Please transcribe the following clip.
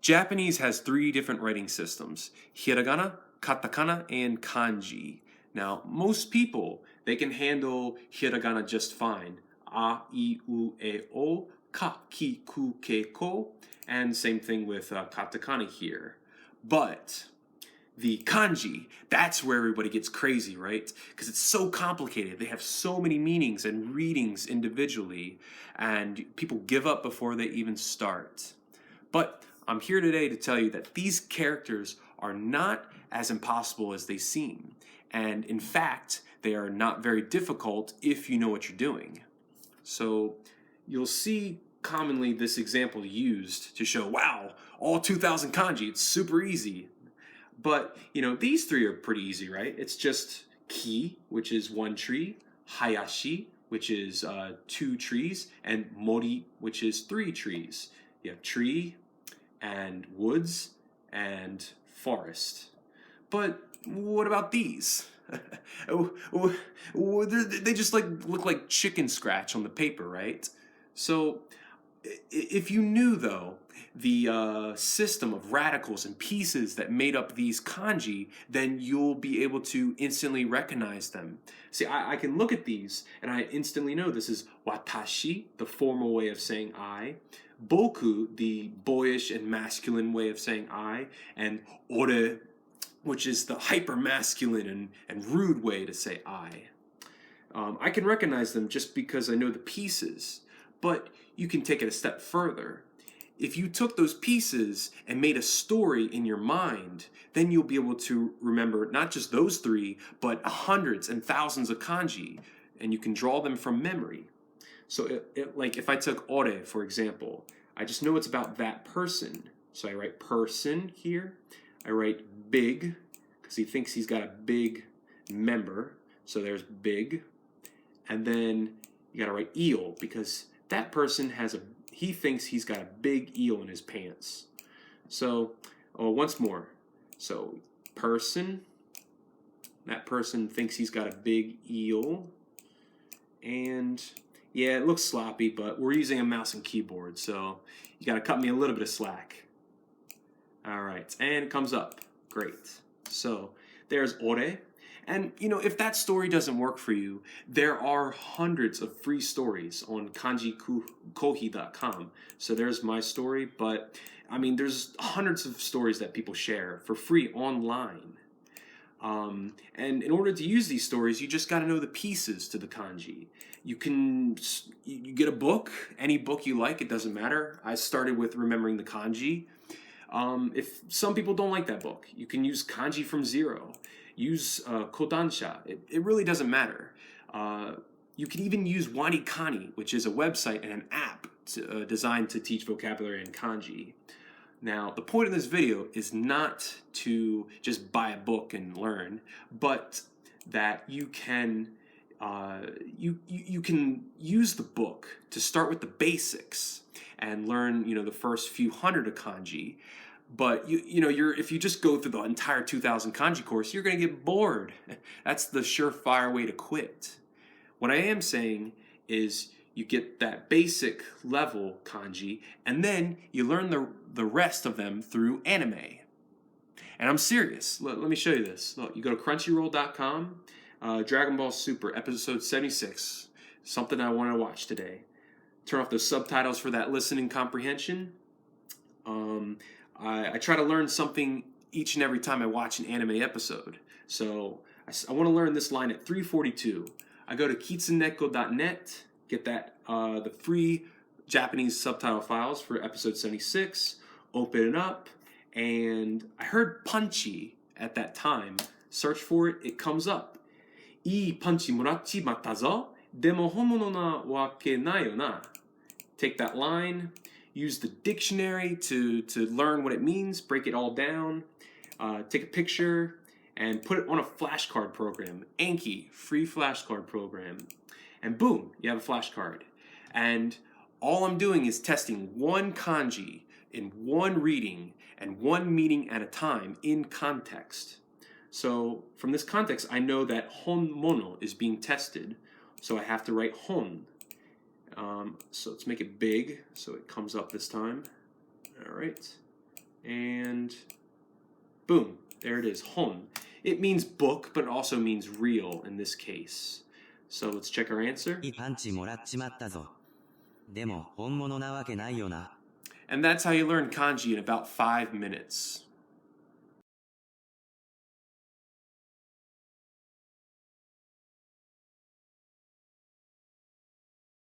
Japanese has three different writing systems: hiragana, katakana, and kanji. Now, most people, they can handle hiragana just fine. A, I, U, E, O, ka, ki, ku, ke, ko. And same thing with katakana here. But the kanji, that's where everybody gets crazy, right? Because it's so complicated. They have so many meanings and readings individually, and people give up before they even start. But I'm here today to tell you that these characters are not as impossible as they seem. And in fact, they are not very difficult if you know what you're doing. So you'll see commonly this example used to show, wow, all 2,000 kanji, it's super easy. But, these three are pretty easy, right? It's just ki, which is one tree, hayashi, which is two trees, and mori, which is three trees. You have tree and woods and forest. But what about these? They just look like chicken scratch on the paper, right? So if you knew, though, the system of radicals and pieces that made up these kanji, then you'll be able to instantly recognize them. See, I can look at these and I instantly know this is watashi, the formal way of saying I, boku, the boyish and masculine way of saying I, and ore, which is the hyper masculine and rude way to say I. I can recognize them just because I know the pieces, but you can take it a step further. If you took those pieces and made a story in your mind, then you'll be able to remember not just those three, but hundreds and thousands of kanji, and you can draw them from memory. So like if I took ore, for example, I just know it's about that person. So I write person here. I write big, because he thinks he's got a big member. So there's big. And then you gotta write eel, because that person he thinks he's got a big eel in his pants. So, once more. So, person. That person thinks he's got a big eel. And, yeah, it looks sloppy, but we're using a mouse and keyboard, so you gotta cut me a little bit of slack. Alright, and it comes up. Great. So, there's ore. And, if that story doesn't work for you, there are hundreds of free stories on kanjikohi.com. So there's my story, but, there's hundreds of stories that people share for free online. And in order to use these stories, you just got to know the pieces to the kanji. You get a book, any book you like, it doesn't matter. I started with remembering the kanji. If some people don't like that book, you can use kanji from zero. Use kodansha. It really doesn't matter. You can even use Wanikani, which is a website and an app designed to teach vocabulary and kanji. Now, the point of this video is not to just buy a book and learn, but that you can you can use the book to start with the basics and learn the first few hundred of kanji. But if you just go through the entire 2,000 kanji course, you're going to get bored. That's the surefire way to quit. What I am saying is you get that basic level kanji, and then you learn the rest of them through anime. And I'm serious. Let me show you this. Look, you go to crunchyroll.com, Dragon Ball Super, episode 76, something I want to watch today. Turn off the subtitles for that listening comprehension. I try to learn something each and every time I watch an anime episode. So I want to learn this line at 3:42. I go to kitsuneko.net, get the free Japanese subtitle files for episode 76, open it up, and I heard punchy at that time. Search for it, it comes up. Ii punchy murachi matta zo, demo homono na wake nai yo na. Take that line. Use the dictionary to learn what it means, break it all down, take a picture, and put it on a flashcard program. Anki, free flashcard program. And boom, you have a flashcard. And all I'm doing is testing one kanji in one reading and one meaning at a time in context. So from this context, I know that hon mono is being tested, so I have to write hon. So let's make it big so it comes up this time. All right. And boom, there it is, hon. It means book, but it also means real in this case. So let's check our answer. いいパンチもらっちまったぞ。でも本物なわけないよな。And that's how you learn kanji in about 5 minutes.